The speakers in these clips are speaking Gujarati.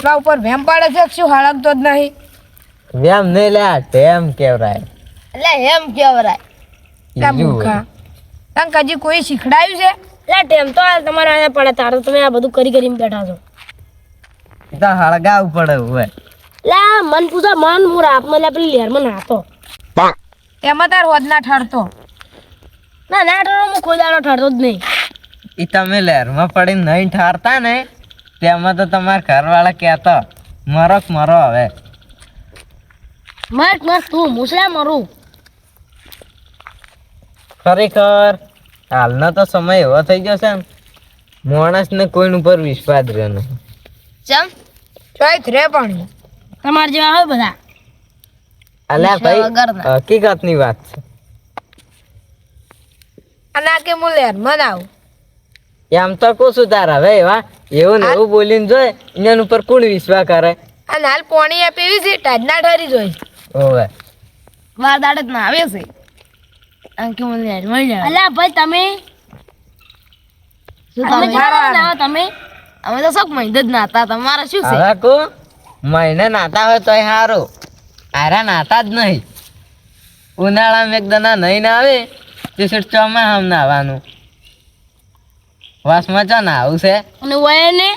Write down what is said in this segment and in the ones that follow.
વિશ્વા ઉપર વેમ પાડે છે શું હળગતો જ નહીં વેમ નહીં લે ટેમ કેવરાય એટલે એમ કેવરાય લા મૂર્ખા તને કજી કોઈ શીખડાયું છે એટલે ટેમ તો હાલ તમારે અહીંયા પડે તારે તમે આ બધું કરીને બેઠા છો તો હળગાવું પડે હવે લા મન પૂછા મન હું રાતમાં લે પેલી લેરમાં નાતો એમાં તાર હોદ ના ઠરતો ના ના ઠરો હું કોઈ દાડો ઠરતો જ નહીં એ તમે લહેરમાં પડીને નહીં ઠારતા ને તેમાં તો તમારા ઘરવાળા કહેતા મરો હવે મસ્ત તું મુસલા મરું ખરેખર હાલનો તો સમય એવો થઈ ગયો છે ને માણસને કોઈની ઉપર વિશ્વાસ રહ્યો નહીં ચમ ચોઈથ રે પણ તમાર જેવા હોય બધા અલ્યા ભાઈ વગરના. હકીકતની વાત છે અને આ કે હું લેર મન આવું એમ તો કહું છું તારા હવે એવા એવું ને એવું બોલીને જોય એના ઉપર કોણ વિશ્વાસ કરે અને હાલ પોણી આપી છે ટાઢ ના ઠરી જોઈ ઓવે વાર દાડે જ ના આવે છે અંકી મને યાર મળી જાય અલ્યા ભાઈ તમે શું તમે ના તમે અમે તો સબ મહિને જ નાતા તમારે શું છે હવે કો મહિને નાતા હોય તોય સારું આરા નાતા જ નહીં ઉનાળામાં એક દના નહીં ના આવે તે સેટ ચોમાસામાં નાવાનું વાસમાં ચો ના આવું છે અને વય ને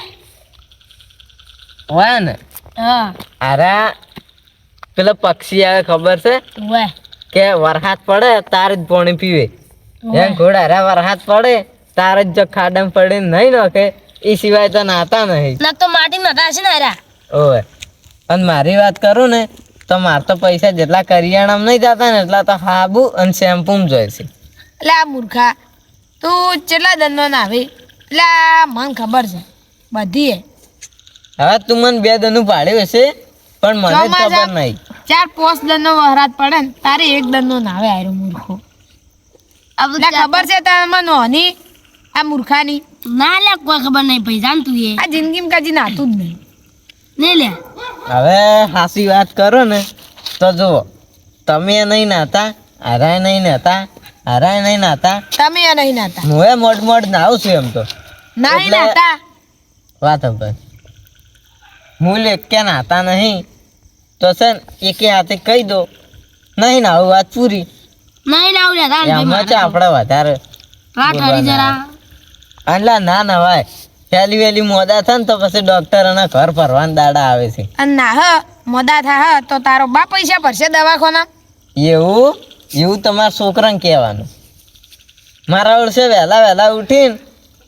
હોય ને હા આરા પેલો પક્ષી આવે ખબર છે વય કે વરસાદ પડે તારે જ પાણી પીવે એમ ઘોડા અરે વરસાદ પડે તારે જ જો ખાડામાં પડે નહીં નાખે એ સિવાય તો નાતા નહીં ના તો માટી નતા છે ને અરા ઓવે અને મારી વાત કરું ને તો મારે તો પૈસા જેટલા કરિયાણામાં નહીં જતા ને એટલા તો સાબુ અને શેમ્પૂમાં જોઈએ છે એટલે આ મૂર્ખા તું કેટલા દંડો ના આવી એટલે આ મને ખબર છે બધી હવે તું મને 2 દનું પાડ્યું હશે પણ મને જ ખબર નહીં 4-5 દંડનો વહરાત પડે ને તારે એક દંડનો ના આવે આયરો મૂર્ખો એટલે ખબર છે તમે નોની આ મૂર્ખાની ના લે કોઈ ખબર નહીં પૈસા તું એ આ જિંદગીમાં કદી નાતું જ નહીં નહીં લે હવે હાસી વાત કરો ને તો જુઓ તમે નહીં નાતા હરાય નહીં નાતા હરાય નહીં નાતા તમે એ નહીં નાતા હું મોડ નાવું છું એમ તો નહીં એટલે- નાતા વાત હવે હું કે નાતા નહીં તો છે ને એકે હાથે કહી દો નહીં નાવું વાત પૂરી નહીં લાવ લે તાન એમાં છે આપણે વધારે રાત હરી જરા આટલા ના નવાય વહેલી મોડા થાય ને તો પછી ડોક્ટર અને ઘર ભરવાના દાડા આવે છે અને ના હ મોડા થા હ તો તારો બા પૈસા ભરશે દવાખાના એવું તમારા છોકરાને કહેવાનું મારા વર્ષે વહેલા ઉઠીને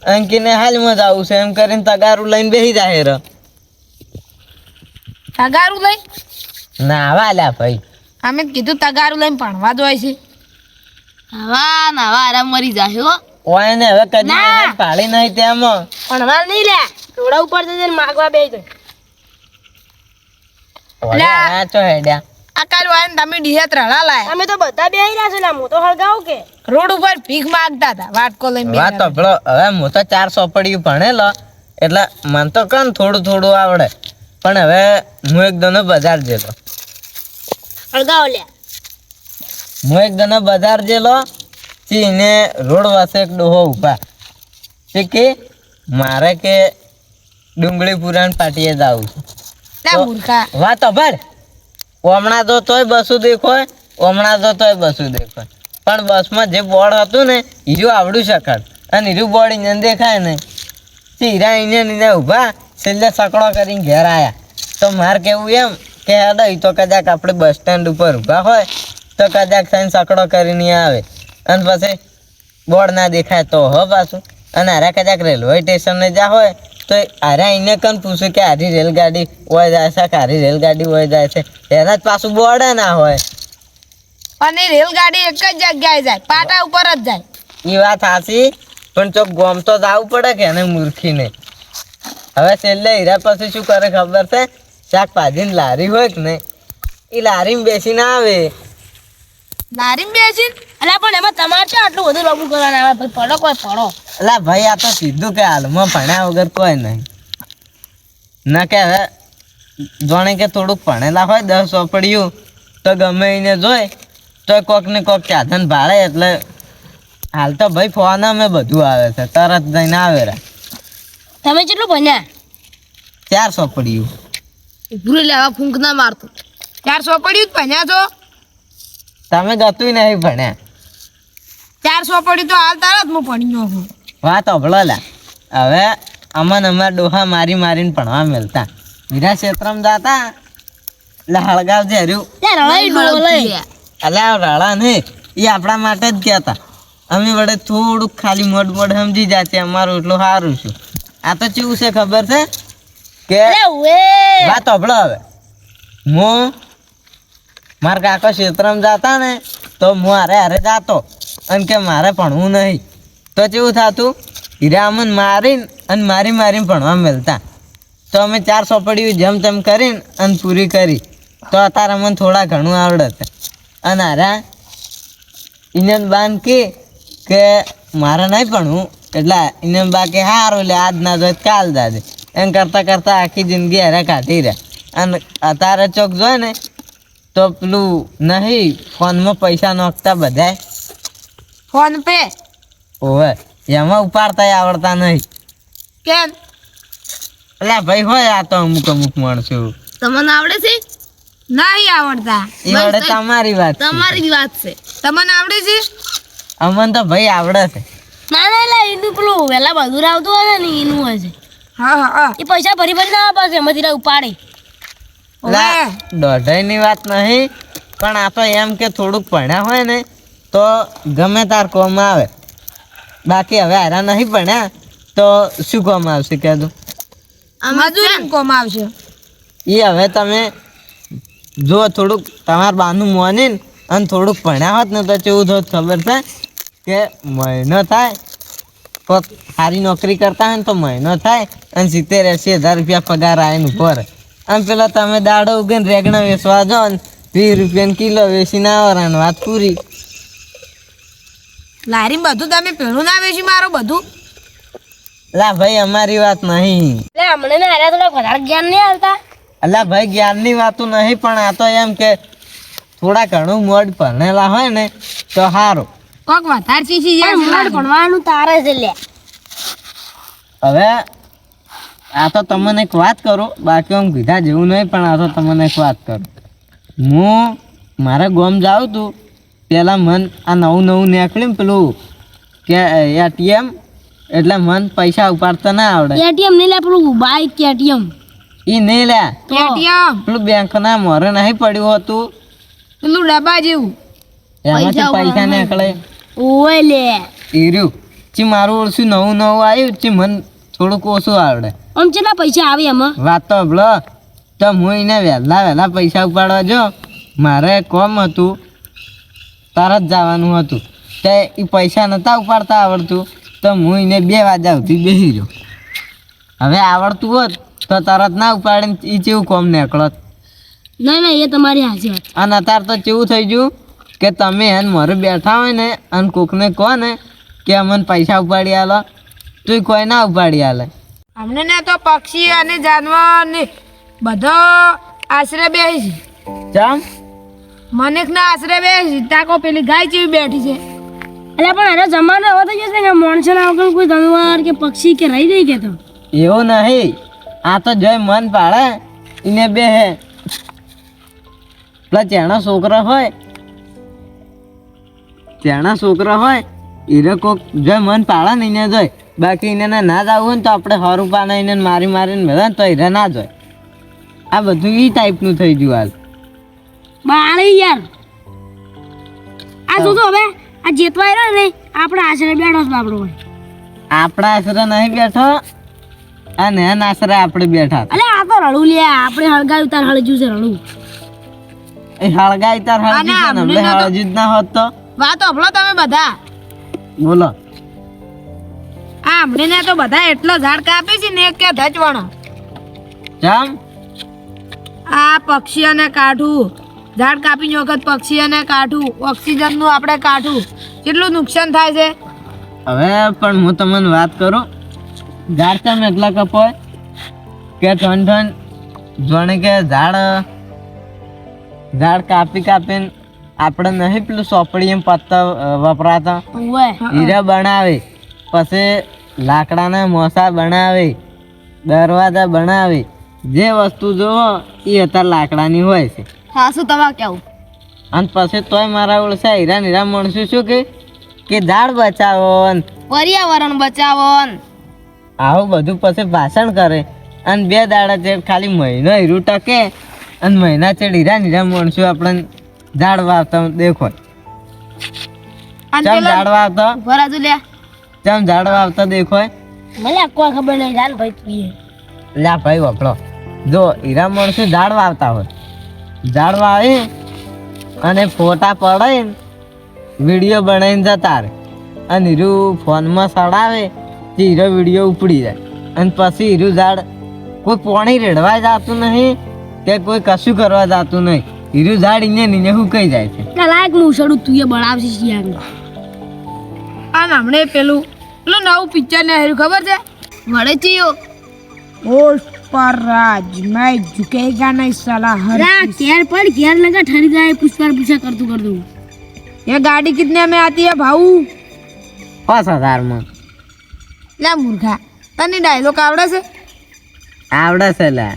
અંકીને હાલમાં જ આવું છે એમ કરીને તગારું લઈને બેસી જાય ર તગારું લઈ ના વાલ્યા ભાઈ અમે કીધું તગારું લઈને ભણવા જ હોય છે હવા ના હવા આરામ મરી જાશે હો ઓય ને હવે કદી ના. મહેનત પાડી નહીં તેમાં પણ હવા નહીં લે થોડા ઉપર જઈને માગવા બેસી જાય ઓલે આ ચો હેડ્યા આ કાલ વાયન તમે ડીહેત રડા લાયા અમે તો બધા બેહી રહ્યા છે લા હું તો હળગાવ કે રોડ ઉપર ભીખ માંગતા હતા વાટકો લઈને વાત તો પેલો હવે હું તો 4 સોપડીયું ભણેલો એટલે મને તો કન થોડું આવડે પણ હવે હું એક દનો બજાર જેલો હળગાવ લે ચીને રોડ વાસે એક ડોહો ઉભા છે કે મારે કે ડુંગળી પુરાણ પાટીએ જવું છે લા મૂર્ખા વાત અભર હમણાં તો તોય બસું દેખોય પણ બસમાં જે બોર્ડ હતું ને હીરું આવડું શકત અને હીરું બોર્ડ અહીંયા દેખાય ને તે હીરા અહીંયા ઊભા છેલ્લે સકડો કરીને ઘેર આવ્યા તો મારે કેવું એમ કે હેડો ઈ તો કદાચ આપણે બસ સ્ટેન્ડ ઉપર ઊભા હોય તો કદાચ થઈને સકડો કરીને આવે અને પછી બોર્ડ ના દેખાય તો હો પાછું અને હારે કદાચ રેલવે સ્ટેશને જા હોય તો હારે એને કન પૂછ્યું કે હારી રેલગાડી હોય જાય છે કે હારી રેલગાડી હોય જાય છે એના જ પાછું બોર્ડ ના હોય અને રેલગાડી એક જ જગ્યાએ જાય પાટા ઉપર જ જાય એ વાત સાચી પણ ચોક ગોમ તો જવું પડે કે એને મૂર્ખીને હવે છેલ્લે હીરા પછી શું કરે ખબર છે શાકભાજીની લારી હોય કે નહીં એ લારીમાં બેસીને આવે લારીમાં બેસીને અલા પણ એમાં તમારે છે આટલું બધું રબુ કરવાના આવે ભાઈ પડો કોઈ પડો અલા ભાઈ આ તો કીધું કે હાલમાં ભણ્યા વગર કોઈ નહીં ના કે હવે જાણે કે થોડુંક ભણેલા હોય 10 ચોપડીયું તો ગમે એને જોઈ તો કોક ને કોક સાધન ભાડે એટલે હાલ તો ભાઈ ફોન અમે બધું આવે છે તરત જઈને આવે રા તમે કેટલું ભણ્યા 4 ચોપડીયું પૂરે લેવા ફૂંક ના મારતો 400 પડ્યું જ ભણ્યા છો તમે ગતું નહીં ભણ્યા 400 પડ્યું તો હાલ તારા જ હું ભણી નાખું વાત અભળો લા હવે અમન અમાર ડોહા મારી મારીને ભણવા મેલતા હીરા ક્ષેત્રમાં જાતા એટલે હળગાવ છે અલ્યા રાળા નહીં એ આપણા માટે જ કહેતા અમે વડે થોડુંક ખાલી મોડ મોડ સમજી જાય અમારું એટલું સારું છું આ તો કેવું છે ખબર છે કે વાત અભળો હવે હું મારા કાકા ક્ષેત્રમાં જાતા ને તો હું હારે જાતો અને કે મારે ભણવું નહીં તો કેવું થતું હીરા અમને મારીને અને મારીને ભણવા મળતા તો અમે 400 પડ્યું જેમ તેમ કરીને અને પૂરી કરી તો અત્યારે અમને થોડા ઘણું આવડત અને હારા ઇન્જન બાન કે મારે નહીં ભણવું એટલે ઇન્જન બા કે સારું એટલે આજ ના જોઈ કાલ દાદે એમ કરતાં આખી જિંદગી હારે કાઢી રહ્યા અને અત્યારે ચોક જોઈ ને તો પેલું નહીં ફોનમાં પૈસા નાખતા બધાય ફોન પે ઓવે એમાં ઉપાડતા આવડતા નહીં કેમ એટલે ભાઈ હોય આ તો અમુક માણસો તમને આવડે છે નહીં આવડતા એ વડે તમારી વાત છે. તમારી વાત છે તમને આવડે છે અમને તો ભાઈ આવડે છે ના એનું પેલું વહેલા બધું આવતું હોય ને એનું હોય છે હા એ પૈસા ભરી ના આપે છે એમાંથી ઉપાડે લા, દોઢાઈની વાત નહીં પણ આ તો એમ કે થોડુંક ભણ્યા હોય ને તો ગમે તાર કોમ આવે બાકી હવે હારા નહીં ભણ્યા તો શું કોમ આવશે કહેતું મજૂરી કોમ આવશે એ હવે તમે જો થોડુંક તમારા બાનું મોનીને અને થોડુંક ભણ્યા હોત ને તો કેવું થોત ખબર છે કે મહિનો થાય તો સારી નોકરી કરતા હોય ને તો મહિનો થાય અને 70-80 હજાર રૂપિયા પગાર આવીને ઉભો રહે અને પેલા તમે દાડો ઉગીને રેગણા વેચવા જાઓ ને 20 રૂપિયાનો કિલો વેચીને આવો ને વાત પૂરી લારી બધું તમે પેલું ના વેચી મારો બધું અલા ભાઈ અમારી વાત નહીં એટલે અમને ને હારા થોડા વધારે જ્ઞાન નહીં આવતા અલા ભાઈ જ્ઞાનની વાતો નહીં પણ આ તો એમ કે થોડા ઘણું મોડ ભણેલા હોય ને તો સારું કોક વધારે શીખી જાય છે લારી. ભણવાનું તારે છે લે હવે આ તો તમને એક વાત કરું બાકી આમ કીધા જેવું નહીં પણ આ તો તમને એક વાત કરું હું મારા ગામ જાઉં તું પહેલાં મન આ નવું નીકળ્યું ને પેલું કે એટીએમ એટલે મન પૈસા ઉપાડતા ના આવડે એટીએમ નહીં લે પેલું બાઈક એટીએમ એ નહીં લે ATM પેલું બેંકના મોરે નહીં પડ્યું હતું પેલું ડબ્બા જેવું એમાંથી પૈસા નીકળે ઓય લે ઈર્યું ચી મારું ઓળશું નવું આવ્યું ચી મને થોડુંક ઓછું આવડે આમ કેટલા પૈસા આવે એમાં વાત તો હભળો તો હું એને વહેલા પૈસા ઉપાડવા જો મારે કોમ હતું તરત જવાનું હતું તે એ પૈસા નહોતા ઉપાડતા આવડતું તો હું એને 2 વાગ્યા સુધી બેસી રહ્યો હવે આવડતું હોત તો તરત ના ઉપાડીને એ કેવું કોમ નીકળત ના એ તમારી હાચી વાત અને અત્યારે તો કેવું થઈ ગયું કે તમે એને મારે બેઠા હોય ને અને કોકને કહો ને કે અમને પૈસા ઉપાડી આલો તો કોઈ ના ઉપાડી આલે અમને ને તો પક્ષી અને જાનવર ને બધો આશરે બેસી છે ચમ મનેક ના આશરે બેસી તાકો પેલી ગાય જેવી બેઠી છે એટલે પણ એનો જમાનો એવો થઈ જશે કે માણસોના વગર કોઈ જાનવર કે પક્ષી કે રહી નહીં કેતો એવું નહીં આ તો જોઈ મન પાડે એને બે હે પેલા ચેણા છોકરા હોય એને કોક જોઈ મન પાડે ને એને જોઈ બાકી એને ના જ આવવું હોય ને તો આપણે હરું પાને એને મારીને બધા તો એને ના જોઈ આ બધું એ ટાઈપનું થઈ ગયું હાલ બાળી યાર આ જોજો હવે આ જેતવા રહ્યો ને આપણે આશરે બેઠો છે બાપડો આપણા આશરે નહીં બેઠો અને એના આશરે આપણે બેઠા અલે આ તો રડું લે આપણે હળગાવ્યું તાર હળજ્યું છે રડું એ હળગાઈ તાર હળજી છે ને એટલે હળજી જ ના હોત તો વાત હભળો તમે બધા બોલો આ હમણે ને તો બધા એટલો ઝાડ કાપે છે ને કે ધચવણો જમ આ પક્ષીઓને કાઢું ઝાડ કાપીને વખત પક્ષીઓને કાઢું ઓક્સિજન નું આપણે કાઢું કેટલું નુકસાન થાય છે હવે પણ હું તમને વાત કરું ઝાડ કેમ એટલા કપાય કે ઠંડ જાણે કે ઝાડ કાપીને આપણે નહીં પેલું સોપડી એમ પત્તા વપરાતા ઓય હીરા બનાવે પછી લાકડાના મોસા બનાવે દરવાજા બનાવે જે વસ્તુ જોવો એ અત્યારે લાકડાની હોય છે. હા શું તમારે કેવું? અને પછી તોય મારા ઓળસા હીરા નીરા માણસો શું કે ઝાડ બચાવો ને પર્યાવરણ બચાવો ને આવું બધું પછી ભાષણ કરે અને 2 દાડા ચેડ ખાલી મહિનો હીરું ટકે અને મહિના ચેડ હીરા નીરા માણસો આપણને ઝાડ વાવતા દેખો. ચમ ઝાડ વાવતા ભરાજુ લે ચમ ઝાડ વાવતા દેખો. મને કોઈ ખબર નહીં જાન ભાઈ તું લ્યા ભાઈ વપડો જો હીરા માણસો ઝાડ વાવતા હોય, ઝાડ વાવે અને ફોટા પડાય વિડીયો બનાવીને જતા રહે અને હીરું ફોનમાં સડાવે કે હીરો વિડીયો ઉપડી જાય અને પછી હીરું ઝાડ કોઈ પાણી રેડવા જતું નહીં કે કોઈ કશું કરવા જતું નહીં. હીરું ઝાડ ઇને સુકાઈ જાય છે. લાયક મૂછડું તું એ બનાવશે શિયાળ આ હમણે પેલું નવું પિક્ચર ને હેરું ખબર છે? મળે ચિયો होश पर राज मैं झुकेगा नहीं साला हर रा केर पर घेर लगा ठहरी जाए पूछा करतू ये गाड़ी कितने में आती है भाऊ? 5000 માં ला मूर्खा तने डायलॉग आवड़े છે? આવડે છે લા.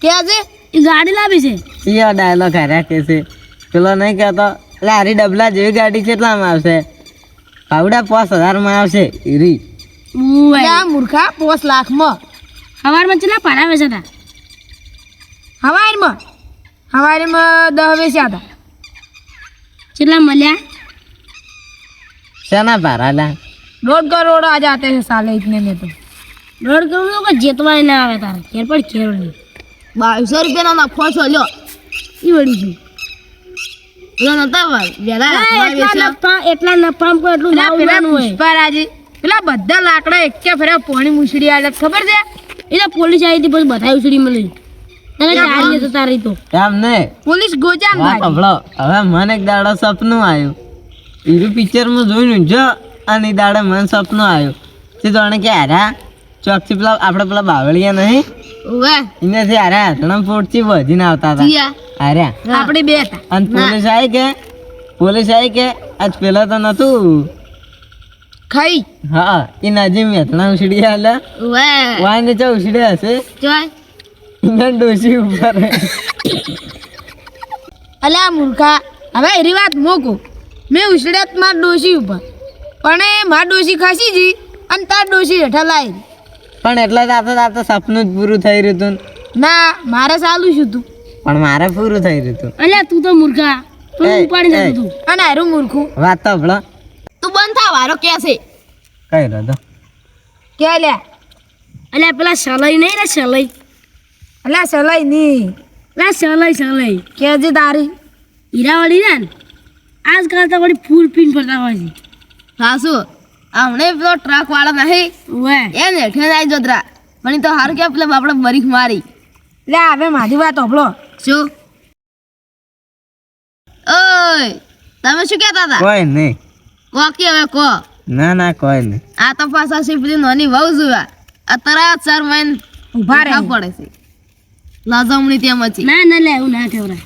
क्या છે? એ ગાડી લાવી છે ઈયો ડાયલોગ હાર્યા કે છે પેલો નહીં કહેતો લારી ડબલા જેવી ગાડી કેટલામાં આવશે? પાવડા 5000 માં આવશે. ઈરી લા મૂર્ખા 5 લાખ માં સવારમાં ચલા પારાવે છે તા હવારમાં 10 વેચ્યા હતા. ચલા મળ્યા શેના ભારા લા? 1.5 करोड़ आ जाते हैं साले इतने में तो. 1.5 કરોડ કે જેતવાય ના આવે તારે કેર પર કેર નહીં 2200 રૂપિયાનો નફો છો લ્યો ઈ વળી છે એનો નતા ભાઈ વેલા એટલા નફામ કોઈ એટલું ના ઉલાનું હોય. પુષ્પારાજી પેલા બધા લાકડા એકે ફરે પોણી મુસડી આલે ખબર છે? એટલે પોલીસ આવી હતી પછી બધાય ઉછળી મળી તને ચાલી જતા રહી તો એમ નહીં પોલીસ ગોજામ વાત ભાઈ. સાંભળો. હવે મને એક દાડો સપનું આવ્યું. ઈરું પિક્ચરમાં જોયું જો અને ઈ દાડે મને સપનું આવ્યું તે જાણે કે હારા ચોકથી પેલા આપણે પેલા બાવળિયા નહીં ઓવે એનાથી હારા હાથણા પોટથી વધીને આવતા હતા જીયા હાર્યા આપણે બે હતા. અને પોલીસ આવી કે આજ પેલા તો નતું ખાઈ હા એ નજીમ વેતણા ઉછળી આલે ઓવે વાને ચા ઉછળી હશે જોય એને ડોસી ઉપર અલ્યા મૂર્ખા હવે એરી વાત મોકો મેં ઉછળ્યાત માર ડોશી ઉપર પણ એ માર ડોશી ખાસી જી અને તાર ડોશી હેઠા લાવી. પણ એટલા તાતા સપનું જ પૂરું થઈ રહ્યું હતું ના મારે સાલું શું તું પણ મારે પૂરું થઈ રહ્યું હતું. અલ્યા તું તો મૂર્ખા તું એ, ઉપાડી એ. જતો તું અને હારું મૂર્ખું વાત તો ભલો તું બંધ થા વારો કે છે કઈ રહ્યો કે લ્યા અલ્યા પેલા સલઈ નહીં રે સલઈ અલ્યા સલાઈ ની લા સલઈ કે જે તારી હીરાવાળી ને આજકાલ તો વળી ફૂલ પીન ફરતા હોય છે સાસુ હમણે પેલો ટ્રક વાળા નહીં ઓવે એને હેઠે આવી જોતરા પણ ઈ તો હારું કે પેલા આપણે બરીક મારી લે હવે મારી વાત હોભળો. શું ઓય તમે શું કહેતા હતા કોઈ નહીં. કોકી હવે કો ના કોઈ નહીં. આ તો પાછા શીપલી નાની વહુ જોયા અત્યારે સર મેન ઉભા રહે. પડે છે લજમણી તેમ હતી ના ના લે એવું ના કહેવરા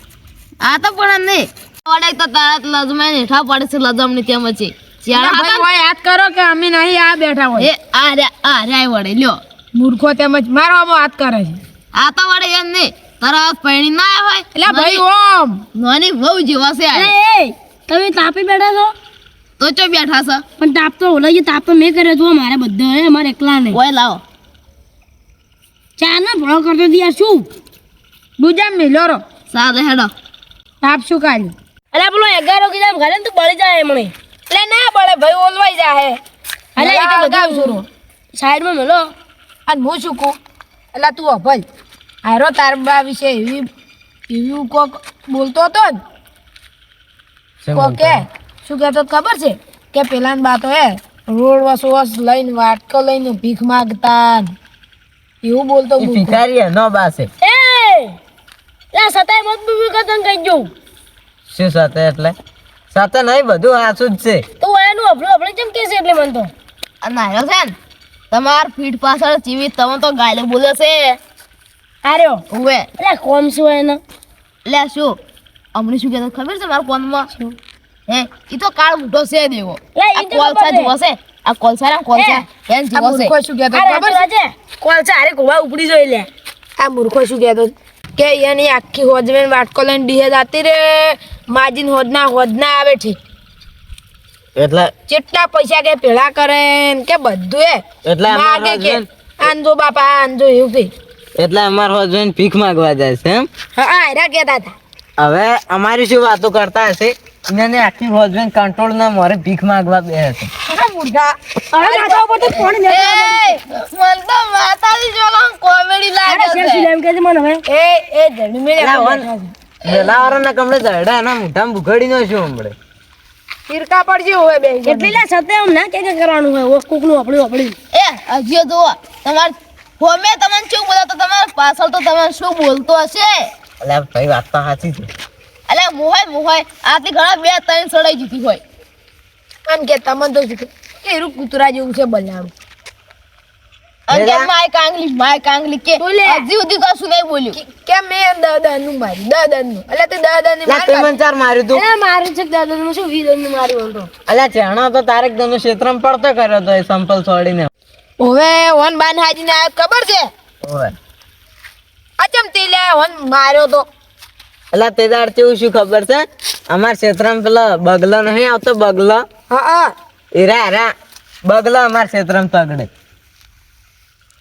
આ તો પણ નહીં પડે તો તારા લજમાઈ હેઠા પડે છે લજમણી તેમ હતી અલ્યા ભાઈ ઓય યાદ કરો કે અમે નહીં આ બેઠા હોય. એ આ રે વડે લ્યો મૂર્ખો તેમજ મારવામાં હાથ કરે છે. આ તો વડે એમ નહીં તારા પૈણી ના હોય એટલે ભાઈ ઓમ નાની વહુ જેવા છે આ. એ તમે તાપી બેઠા છો તો ચો બેઠા છે પણ તાપ તો ઓલા જે તાપ તો મેં કર્યો જો મારે બધા હે અમારે એકલા નહીં ઓય લાવો ચા ના ભળો કરતો દિયા શું દુજા મિલોરો સાદે હેડો તાપ શું કાઢ્યું? અલ્યા પેલો 11 કીધા ઘરે તું બળી જાય એમણે એટલે ના બળે ભાઈ ઓલવાઈ જાહે. અલ્યા એ તો અગાઉ બધું શરૂ. સાઈડમાં મેલો અને હું શું કહું એટલે તું અભલ હારો તાર બા વિશે એવી કોક બોલતો હતો ને કોકે શું કહેતો હતો ખબર છે કે પેલાની બાતો હે રોડ વસ લઈને વાટકો લઈને ભીખ માગતા ને એવું બોલતો એ ભિખારી નો બાસે એ લા સતાય મત બીબી કતન કહી જો શું સાથે એટલે સાથે નહીં બધું હાસું જ છે. તો એનું આપણે કેમ કે છે એટલે મન તો આ નાયો છે ને તમાર પીઠ પાછળ જીવી તમે તો ગાયલે બોલે છે આર્યો ઉવે અલ્યા કોમ શું એને લે શું હમણાં શું કહેતો ખબર છે મારા કોનમાં હે ઈ તો કાળ મોટો છે દેવો લે, આ ઈ તો કોલસા ખબર જેવો છે આ કોલસા એન આ જેવો છે મૂર્ખો શું કહેતો આ ખબર રાજો છે? રાજે કોલ છે આરે ગોવા ઉપડી જોઈ લે આ મૂર્ખો શું કહેતો કે એની આખી હોજવેન વાટકો લઈને ડીહે જાતી રે માજીન હોદના આવે છે એટલે કેટલા પૈસા કે પેલા કરે ને કે બધું એટલે અમાર માગે કે husband- આંજો બાપા આંજો એવું કે એટલે અમાર હસબન્ડ ભીખ માંગવા જાય છે એમ હા એરા કહેતા હતા હવે અમારી શું વાતો કરતા હશે એને આખી હસબન્ડ કંટ્રોલ ના મારે ભીખ માંગવા બે હશે હા મૂર્ખા અરે માથા ઉપર તો ફોન ને મન તો માતાજી જોગો કોમેડી લાગે છે એમ કે છે મને હવે એ જડી મેલે વેલાવાળાના કમળે ઝરડા એના મોઢામાં બુઘાડી નો છું હમણે તિરકા પડજે હોય બે એટલી લે સતે એમ ના કે કરવાનું હોય કોકનું આપડી એ હજી જો તમાર હોમે તમને શું બોલતો તમાર પાછળ તો તમે શું બોલતો હશે એટલે ભાઈ વાત તો સાચી છે અલે મોહાય આથી ઘણા 2-3 સડાઈ જીતી હોય આમ કે તમને તો શું કે એરું કૂતરા જેવું છે બલ્લાડું અને કે બેલા. માય કાંગલી કે બોલે. હજી સુધી કશું નહીં બોલ્યું કે મેં દદનનું મારી દદનનું એટલે તે દદનની લા તે મને ચાર માર્યું તું એ મારું છે દાદાનું શું વીરનું મારું બોલતો અલ્યા ચેણો તો તારેક દનો ક્ષેત્રમાં પડતો કર્યો તો એ સંપલ છોડીને હવે વન બાન હાજીને આયો ખબર છે ઓય અચમ તે લે વન માર્યો તો અલ્યા તે દાડ કેવું શું ખબર છે અમાર ક્ષેત્રમાં પેલો બગલો નહીં આવતો બગલો હા હીરા બગલો અમાર ક્ષેત્રમાં તગડે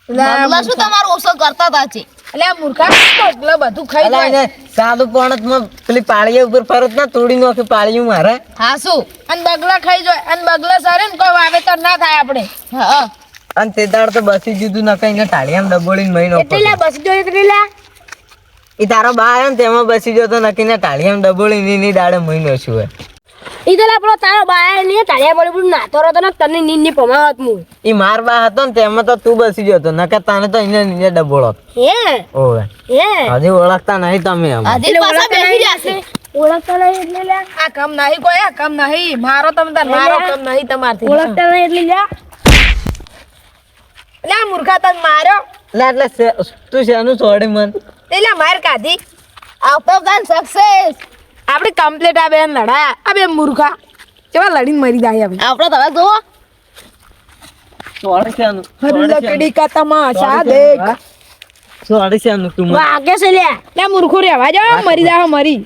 બગલા શું તમારું ઓછો કરતા હતા છે એટલે આ મૂર્ખા બગલો બધું ખાઈ અલ્યા જાય એને સાદું પોણતમાં પેલી પાળીયા ઉપર ફરત ના તોડી નાખી પાળીયું મારે હા શું અને બગલા ખાઈ જાય અને બગલા સરે ને કોઈ વાવેતર ના થાય આપણે હા અને તે દાડ તો બસી જીધું ન કઈ ટાળીયામાં ડબોળીને મહિનો એટલી લે બસ જો એટલી લે એ તારો બા આવ્યો ને તેમાં બસી ગયો તો નકીને ટાળીયામાં ડબોળીને એની દાડે મહિનો છું હે ઈ તો લા પેલો તારો બાય ને તાળિયા પડી પડી નાતો રહતો ને તને નીની પમાવત મુ ઈ માર બા હતો ને તેમાં તો તું બસી ગયો તો નકર તને તો એને નીને ડબોળો હે ઓવે હે હજી ઓળખતા નહીં તમે અમે આધી પાછા બેસી જશે ઓળખતા નહીં એટલે લે આ કામ નહીં કોઈ આ કામ નહીં મારો તમ તાર મારો કામ નહીં તમારથી ઓળખતા નહીં એટલી લે એટલે આ મૂર્ખા તને માર્યો એટલે તું શેનું છોડી મન એટલે માર કાઢી આવતો કાન સક્સેસ આપણે કમ્પ્લીટ આ બેન લડાયા આ બે મૂર્ખા કેવા લડીને મરી જાય હવે આપણે તમે જુઓ છોડી શેનું લકડી કા તમાશા દેખ છોડી શેનું તું મન વાગે છે લે લે મૂર્ખો રેવા જાવ મરી જાય મરી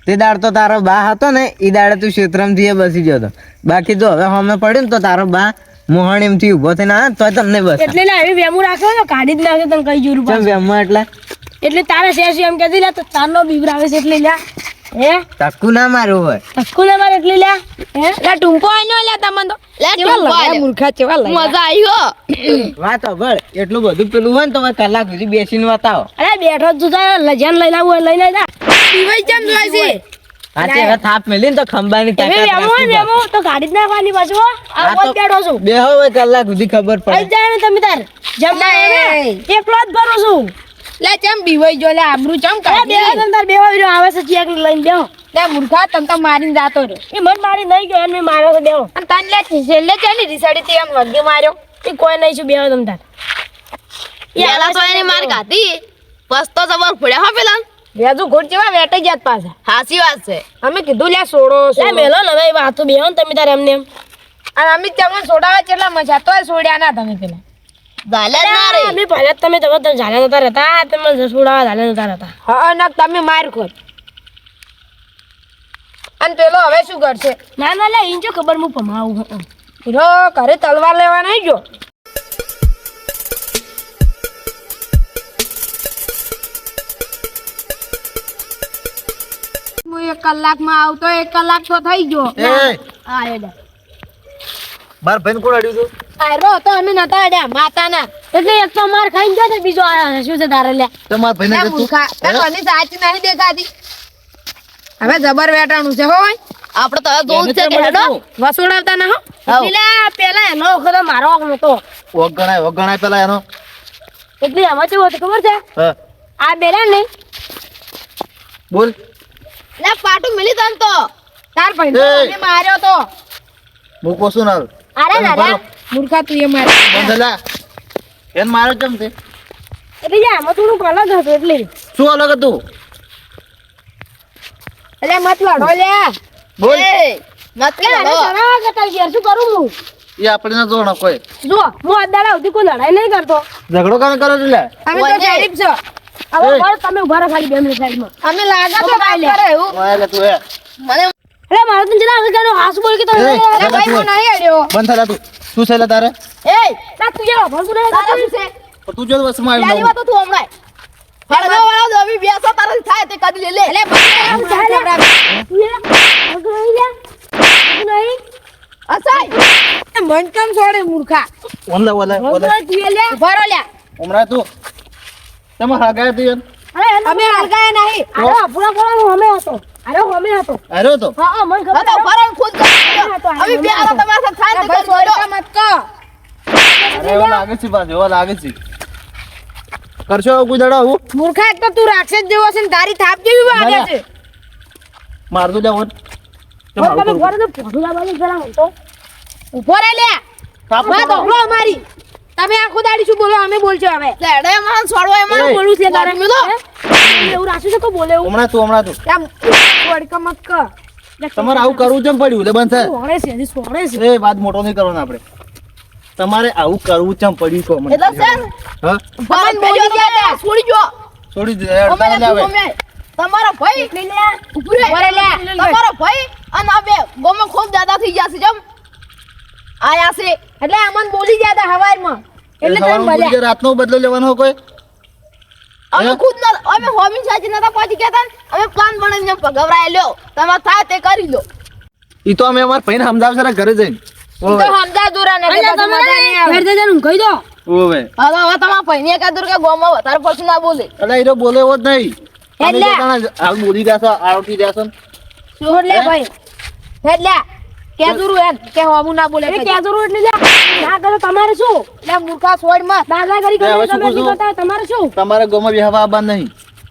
તે દાડ તો તારો બા હતો ને ઈ દાડે તું ક્ષેત્રમથી બસી ગયો તો બાકી જો હવે હમે પડ્યું ને તો તારો બા મોહણીમથી ઊભો થઈને આ તો તમને બસ એટલે લે હવે વેમુ રાખ્યો ને કાઢી જ નાખ્યો તને કઈ જોરું કેમ વેમમાં એટલે એટલે તારે શેષ એમ કહેતી લે તો તારનો બીવરાવે છે એટલે લે હે ટક્કુ ના મારવું હોય તક્કુ ને મારે એટલી લે હે લે ટૂંકો આનો લે તમને તો લે કેવા ટૂંકો લડ્યા આલ્યો. મૂર્ખા કેવા લડ્યા મજા આવી વાત અભળ એટલું બધું પેલું હોય ને તો કલાક સુધી બેસીને બતાવો અરે બેઠો જ તું લજાન લઈ લાવું હોય લઈ જા પીવાઈ કેમ જોય છે આજે હવે થાપ મેલી ને તો ખંભાની હવે તાકાત વેમો રાખવી વેમો તો કાઢી જ નાખવાની પાછું હો. આ આ તો- વખત બેઠો છું બે હોય કલાક સુધી ખબર આઈ પડે જાય ને તમે તાર જમવા આવે ને એકલો જ ભરું છું લે ચમ બીવાઈ જો લે આબરૂ ચમ અરે કાઢી બેહો તમ તાર બેહો વીરો આવે છે ચિયાક લઈને બેહો લે મૂર્ખા તમ તો મારીને જાતો રે એ મન મારી નહીં ગયો અને મેં માર્યો તો બેહો અને તને લે છેલ્લે ચાલી રીસાડી તે આમ વગ્યો માર્યો એ કોઈ નહીં છું બેહો તમ તાર પેલા તો એને માર ગાતી બસ તો જબર ફોડ્યા હો પેલા વેજુ ઘોડ જેવા વેટાઈ જાત પાછા હાસી વાત છે અમે કીધું લે સોડો લે સોડો. મેલો ને હવે વાતો બેહો ને તમે તાર એમને એમ અને અમે તમને સોડાવા કેટલા મજા તોય સોડ્યા ના તમે પેલા ગાલે જ ના રે અમે પહેલા તમે તમે ઝાલા નતા રહેતા તમે છોડાવા ઝાલા નતા રહેતા હા ના તમે માર ખો અને પેલો હવે શું કરશે ના ના લે ઈન જો ખબર હું પમાવું હીરો ઘરે તલવાર લેવા નહીં જો હું 1 કલાકમાં આવતો 1 કલાક તો થઈ ગયો આ લે બાર ભાઈ કોણ અડ્યું તું આયરો તો અમે નતા અડ્યા માતાના એટલે એક તો માર ખાઈને ગયો ને બીજો આયા છે. શું છે તારે લે તમારા લે મૂર્ખા તે કોની સાચી નહીં દેખાતી હવે જબર વેટાણું છે હોય આપણે તો હવે જોવું જ છે કે હેડો વસોડાવતા ના હો એટલે પેલા એનો વખત મારો હક નતો વગણાય પેલા એનો એટલે આમાં કેવું હતું ખબર છે હા આ બેરા ને બોલ લે પાટું મિલી તન તો તાર ભાઈ મને માર્યો તો મૂકો શું ના અરે દાદા મૂર્ખા તું એ માર્યો બંધલા એન મારો ચમ તે એટલે આમાં થોડુંક અલગ હતું એટલે શું અલગ હતું એટલે મત લડો લે બોલ એ મત કે અરે સરાવા કરતા ઘેર શું કરું હું એ આપણે ના જોણો કોઈ જો હું અદાડા સુધી કોઈ લડાઈ નહીં કરતો ઝઘડો કામ કરો છો લે અમે તો શરીફ છો હવે બળ તમે ઉભા રહો ખાલી 2 મિનિટ સાઈડમાં. અમે લાગે તો વાત કરે એવું એટલે તું એ મને અરે મારો તો જરા આગળ જાનો હાસ બોલ કે તો એ, અરે ભાઈ હું નહીં અડ્યો બંધ થા તું શું છે લે તારે એ ના તું યાર ભરતું નહીં તારા શું છે તો તું જો વસમાં પહેલી આવ્યો વાત તો તું હમણાં હળદો વાળો દવી બેસો તારાથી થાય તે કદી લે લે એટલે ભાઈ તું યાર આગળ આવી લે નહીં અસાય મન કેમ છોડે મૂર્ખા ઓલા ઓલા ઓલા તું લે ઉભા રહો લ્યા હમણાં તું તમે હગાય તું અરે અમે હળગાયા નહીં અરે પૂરા પૂરા હમે હતો આવ્યો તો હા હા મને હા ખબર તો ભરણ ખુદ હવે બે આ તમારા સાથે થાય તે ભાઈ કરી લો છોડતા મત કહો અરે એવો લાગે છે પાછો એવો લાગે છે કરશો કોઈ દડો આવું મૂર્ખા એક તો તું રાક્ષસ જેવો છે ને તારી થાપ જેવી વાગે છે મારતું જાવ તમે ઘરે તો પોઢું લાવવાનું જરા હું તો ઉભો રહે લ્યા વાત ઢોકળો અમારી તમે આખો દાડી શું બોલો અમે બોલજો હવે લેડે માન છોડવો એમાં એ. બોલું છે તારે મિલો એવું રાખ્યું છે તો બોલે એવું હમણાં તું આમ વડકા મત કર તમારે આવું કરવું કેમ પડ્યું લે બંધ સોળે છે હજી સોળે છે થાય એ વાત મોટો નહીં કરવાનો આપણે તમારે આવું કરવું કેમ પડ્યું છો મને એટલે છે ને હા ભરણ બોલી ગયા છોડી જો છોડી દે અમે અડતા આવે નથી તમારો ભાઈ ઉભું રહે. ઉભો રહે લે. તમારો ભાઈ અને આ બે ગોમાં ખૂબ દાદા થઈ ગયા છે જમ આયા છે એટલે અમન બોલી ગયા હતા હવારમાં એટલે તમે બોલ્યા રાતનો બદલો લેવાનો કોઈ અમે હે? ખુદ ના અમે હોમી સાજી નતા પહોંચી ગયા તા ને, અમે પ્લાન બનાવીને ગભરાય લ્યો તમારે થાય તે કરી લો ઈ તો અમે અમાર ભાઈને સમજાવશે ને ઘરે જઈને તો સમજા દુરા ને અલ્યા પછી મજા નહીં આવે ઘેર જઈને ઊંઘાઈ દો ઓવે હવે તમારા ભાઈને એકાદ કે ગોમાં વધારે પડતું ના બોલે એટલે ઈ તો બોલે એવો જ નહીં તમે એટલે? જે કાંઈ હાલ બોલી ગયા છો આવતી રહ્યા છો ને. છોડ લે ભાઈ એટલે કે દુરુ એમ કે હોમું ના બોલે એ ક્યાં જરૂર એટલે લ્યા ના કરો તમારે શું એટલે મૂર્ખા છોડ મત દાદાગીરી હવે કરો શું તમે કરશું? કરતા તમારે શું તમારે ગોમાં બેહવા આવવા નહીં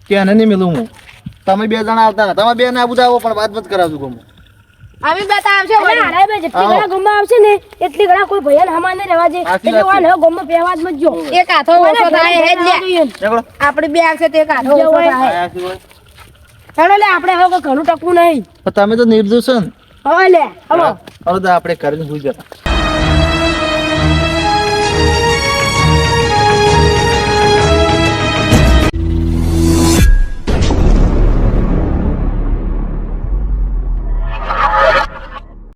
કે એને નહીં મિલું હું તમે 2 જણા આવતા ને તમે 2 ને આવું તો આવો પણ વાત કરાવજો ગોમાં અમે બેટા આવશે અરે હારે બે જેટલી આવો. ઘણા ગોમાં આવશે ને એટલી ઘણા કોઈ ભૈયાને હમા નહીં રહેવા દે સાચી એટલે વાત છે. વાન હવે ગોમાં પહેવા જ મત જો એક હાથો ઓછો થાય હે જ લે નીકળો આપણે બે આવશે તો એક હાથો ઓછો થાય આયા છીએ હોય. ચાલો લે આપણે હવે કોઈ ઘણું ટકવું નહીં પણ તમે તો નિર્દોષ છો ને હવે લે હલો હવે તો આપણે કરીને સુઈ જતા